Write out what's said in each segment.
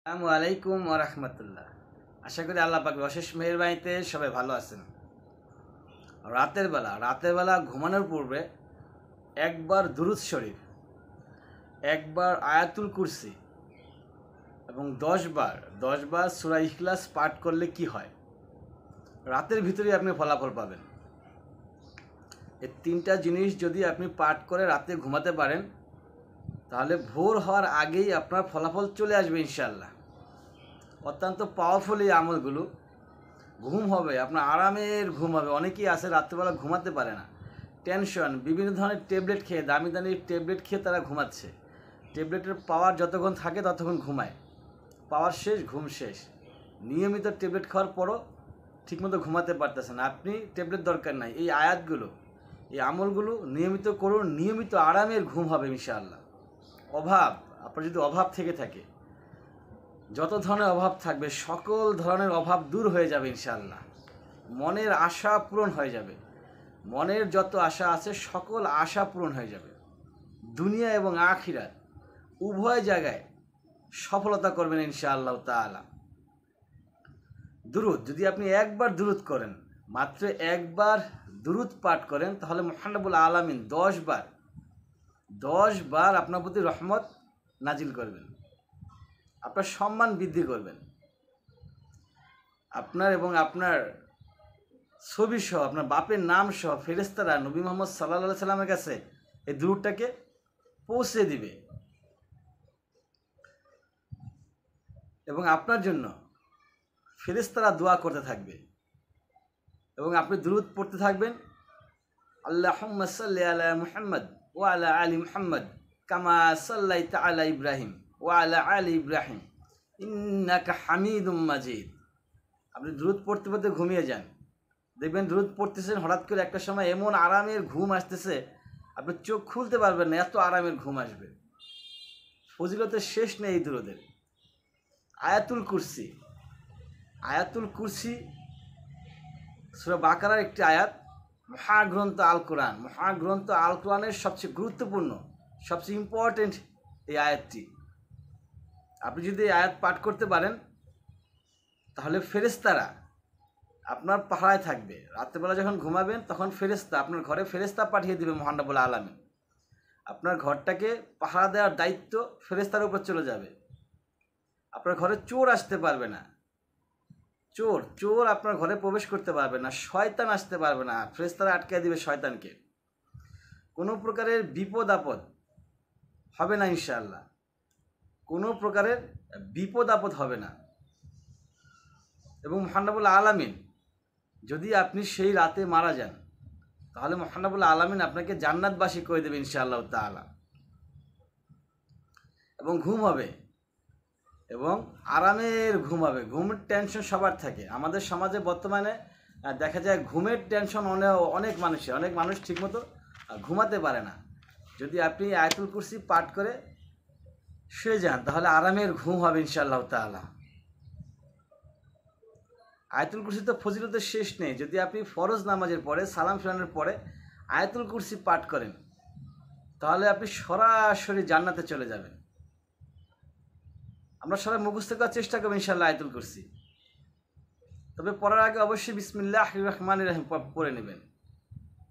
আসসালামু আলাইকুম ওয়া রাহমাতুল্লাহ। আশা করি আল্লাহ পাকের অশেষ মেহেরবানিতে সবাই ভালো আছেন। রাতের বেলা ঘুমানোর পূর্বে একবার দুরূদ শরীফ, একবার আয়াতুল কুরসি এবং 10 বার সূরা ইখলাস পাঠ করলে কি হয়, রাতের ভিতরেই আপনি ফলাফল পাবেন। এই তিনটা জিনিস যদি আপনি পাঠ করে রাতে ঘুমাতে পারেন, তাহলে ভোর হওয়ার আগেই আপনার ফলাফল চলে আসবে ইনশাআল্লাহ। অত্যন্ত পাওয়ারফুল এই আমলগুলো। ঘুম হবে, আপনার আরামের ঘুম হবে। অনেকেই আছে রাত্রেবেলা ঘুমাতে পারে না, টেনশন, বিভিন্ন ধরনের ট্যাবলেট খেয়ে, দামি দামি ট্যাবলেট খেয়ে তারা ঘুমাচ্ছে। ট্যাবলেটের পাওয়ার যতক্ষণ থাকে ততক্ষণ ঘুমায়, পাওয়ার শেষ, ঘুম শেষ। নিয়মিত ট্যাবলেট খাওয়ার পরও ঠিকমতো ঘুমাতে পারতেছে না। আপনি ট্যাবলেট দরকার নাই, এই আয়াতগুলো, এই আমলগুলো নিয়মিত করুন, নিয়মিত আরামের ঘুম হবে ইনশাআল্লাহ। আপনার যদি অভাব থেকে থাকে, যত ধরনের অভাব থাকবে সকল ধরনের অভাব দূর হয়ে যাবে ইনশাআল্লাহ। মনের আশা পূরণ হয়ে যাবে, মনের যত আশা আছে সকল আশা পূরণ হয়ে যাবে। দুনিয়া এবং আখিরাত উভয় জায়গায় সফলতা করবেন ইনশাআল্লাহ তাআলা। দুরূদ, যদি আপনি একবার দুরূদ করেন, মাত্র একবার দুরূদ পাঠ করেন, তাহলে মহান রব্বুল আলামিন 10 বার আপনার প্রতি রহমত নাজিল করবেন, আপনার সম্মান বৃদ্ধি করবেন। আপনার এবং আপনার ছবি সহ, আপনার বাপের নাম সহ ফেরেশতারা নবী মুহাম্মদ সাল্লাল্লাহু আলাইহি সাল্লামের কাছে এই দুরূদটাকে পৌঁছে দিবে এবং আপনার জন্য ফেরেশতারা দোয়া করতে থাকবে এবং আপনি দুরূদ পড়তে থাকবেন। আল্লাহুম্মা সাল্লি আলা মুহাম্মদ ওয়া আলা আলি মুহাম্মদ কামা সাল্লাইতা আলা ইব্রাহিম ওয়া আলা আলি ইব্রাহিম ইন্নাকা হামিদুম মাজিদ। আপনি দুরূদ পড়তে পড়তে ঘুমিয়ে যান, দেখবেন দুরূদ পড়তেছেন, হঠাৎ করে একটা সময় এমন আরামের ঘুম আসতেছে, আপনি চোখ খুলতে পারবেন না, এত আরামের ঘুম আসবে। ফজিলতের শেষ নেই এই দুরূদের। আয়াতুল কুরসি সূরা বাকারার একটি আয়াত। মহাগ্রন্থ আল কোরআনের সবচেয়ে গুরুত্বপূর্ণ, সবচেয়ে ইম্পর্টেন্ট এই আয়াতটি। আপনি যদি এই আয়াত পাঠ করতে পারেন, তাহলে ফেরেশতারা আপনার পাহারায় থাকবে। রাত্রেবেলা যখন ঘুমাবেন তখন আপনার ঘরে ফেরেশতা পাঠিয়ে দেবে মহান রব্বুল আলামিন। আপনার ঘরটাকে পাহারা দেওয়ার দায়িত্ব ফেরেশতার উপর চলে যাবে। আপনার ঘরে চোর আসতে পারবে না, চোর আপনার ঘরে প্রবেশ করতে পারবে না, শয়তান আসতে পারবে না, ফেরেশতারা আটকে দিবে শয়তানকে। কোনো প্রকারের বিপদ আপদ হবে না ইনশাআল্লাহ, কোনো প্রকারের বিপদ আপদ হবে না। এবং মহান রব্বুল আলামিন, যদি আপনি সেই রাতে মারা যান, তাহলে মহান রব্বুল আলামিন আপনাকে জান্নাতবাসী করে দেবে ইনশাআল্লাহ তাআলা। এবং ঘুম হবে, এবং আরামের ঘুম হবে। ঘুমের টেনশন সবার থাকে। আমাদের সমাজে বর্তমানে দেখা যায় ঘুমের টেনশন অনেক মানুষ ঠিকমতো ঘুমাতে পারে না। যদি আপনি আয়াতুল কুরসি পাঠ করে শুয়ে যান, তাহলে আরামের ঘুম হবে ইনশাআল্লাহ তাআলা। আয়াতুল কুরসি তো ফজিলতের শেষ নেই। যদি আপনি ফরজ নামাজের পরে, সালাম ফিরানোর পরে আয়াতুল কুরসি পাঠ করেন, তাহলে আপনি সরাসরি জান্নাতে চলে যাবেন। আমরা সবাই মুখস্থ করার চেষ্টা করবো ইনশাআল্লাহ আয়াতুল কুরসি। তবে পড়ার আগে অবশ্যই বিসমিল্লাহির রহমানির রহিম পড়ে নেবেন,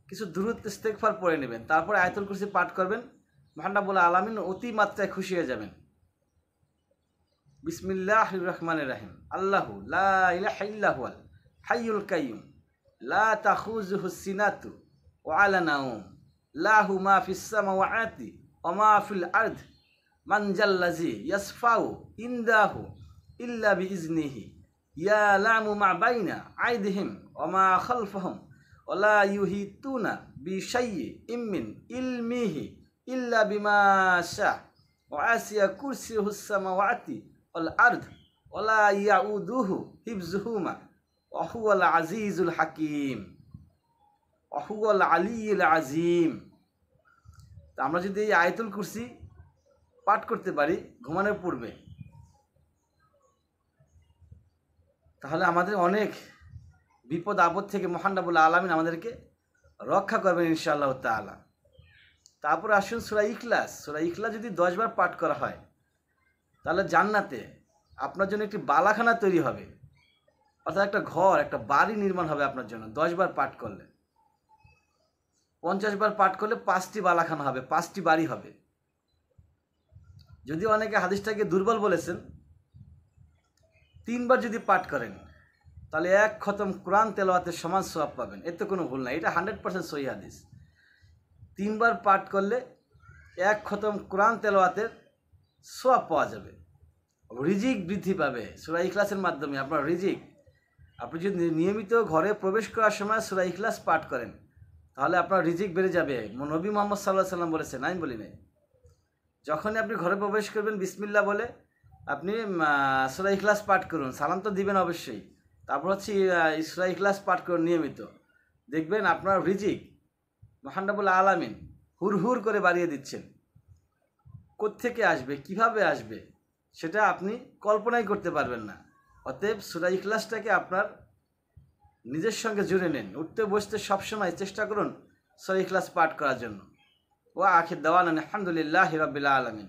কিছু দুরূদ ইস্তেগফার পড়ে নেবেন, তারপরে আয়াতুল কুরসি পাঠ করবেন। মহান রব্বুল আলামিন অতি মাত্রায় খুশি হয়ে যাবেন। বিসমিল্লাহির রহমানির রহিম। আল্লাহু লা ইলাহা ইল্লা হুয়াল হাইয়ুল কাইয়ুম লা তাখুযুহু সিনাতু ওয়া লা নাওম লাহু মা ফিস সামাওয়াতি ওয়া মা ফিল আরদ মান জাল্লাযী ইয়াসফাউ ইনদাহু ইল্লা বিইজনিহি ইয়ালামু মা বাইনা আইদিহিম ওয়া মা খালফাহুম ওয়া লা ইউহিতুনা বিশাইইন মিন ইলমিহি ইল্লা বিমা শা ওয়া আসিয়া কুরসিয়ুহুস সামাওয়াতি ওয়াল আরদ ওয়া লা ইয়াউদুহু হিফযুহুমা ওয়া হুয়াল আজিজুল হাকীম ওয়া হুয়াল আলিয়্যুল আযীম। তা আমরা যদি এই আয়াতুল কুরসি পাঠ করতে পারি ঘুমানোর পূর্বে, তাহলে আমাদের অনেক বিপদ আপদ থেকে মহান রব্বুল আলামিন আমাদেরকে রক্ষা করবেন ইনশাআল্লাহ তাআলা। তারপর আসুন সূরা ইখলাস যদি 10 বার পাঠ করা হয়, তাহলে জান্নাতে আপনার জন্য একটি বালাখানা তৈরি হবে, অর্থাৎ একটা ঘর, একটা বাড়ি নির্মাণ হবে আপনার জন্য 10 বার পাঠ করলে। 50 বার পাঠ করলে 5টি বালাখানা হবে, 5টি বাড়ি হবে। যদি অনেকে হাদিসটাকে দুর্বল বলেছেন, 3 বার যদি পাঠ করেন তাহলে 1 খতম কোরআন তেলাওয়াতের সমান সওয়াব পাবেন। এতে কোনো ভুল নাই, এটা 100% সহি হাদিস। 3 বার পাঠ করলে 1 খতম কোরআন তেলাওয়াতের সওয়াব পাওয়া যাবে। রিজিক বৃদ্ধি পাবে সূরা ইখলাসের মাধ্যমে। আপনার রিজিক, আপনি যদি নিয়মিত ঘরে প্রবেশ করার সময় সূরা ইখলাস পাঠ করেন তাহলে আপনার রিজিক বেড়ে যাবে। নবী মুহাম্মদ সাল্লাল্লাহু আলাইহি সাল্লাম বলেছেন, আমি বলি নাই। যখনই আপনি ঘরে প্রবেশ করবেন বিসমিল্লাহ বলে আপনি সূরা ইখলাস পাঠ করুন, সালাম তো দিবেন অবশ্যই, তারপর হচ্ছে সূরা ইখলাস পাঠ করুন নিয়মিত। দেখবেন আপনার রিজিক মহান রব্বুল আলামিন হুর করে বাড়িয়ে দিচ্ছেন। কোত্থেকে আসবে, কিভাবে আসবে, সেটা আপনি কল্পনাই করতে পারবেন না। অতএব সূরা ইখলাসটাকে আপনার নিজের সঙ্গে জুড়ে নেন। উঠতে বসতে সবসময় চেষ্টা করুন সূরা ইখলাস পাঠ করার জন্য। ওয়া আখির দাওয়ানা আলহামদুলিল্লাহি রাব্বিল আলামিন।